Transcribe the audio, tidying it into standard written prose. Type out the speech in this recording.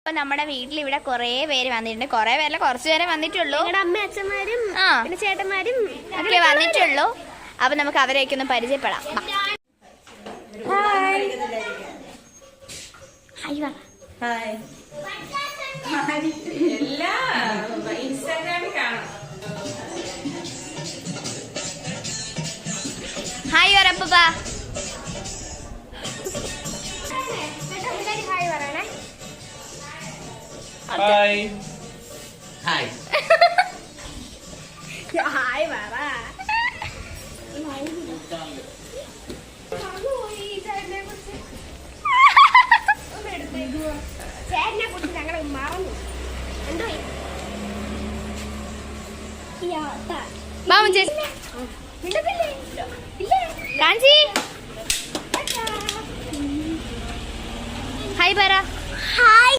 അപ്പൊ നമ്മുടെ വീട്ടിൽ ഇവിടെ കുറെ പേര് വന്നിട്ടുണ്ട്. കുറെ പേരല്ല, കുറച്ചു പേരെ വന്നിട്ടുള്ളൂ. അമ്മ അച്ഛന്മാരും ചേട്ടന്മാരും ഒക്കെ വന്നിട്ടുള്ളൂ. അപ്പൊ നമുക്ക് അവരെയൊക്കെ ഒന്ന് പരിചയപ്പെടാം. ഹായ് വരപ്പ. ഹായ് ഹായ് ഹായ് പറ. ചേട്ടനെ കുറിച്ച് ഞങ്ങൾ മറന്നു. എന്തോ കാഞ്ചി ഹായ് പറ. ഹായ്.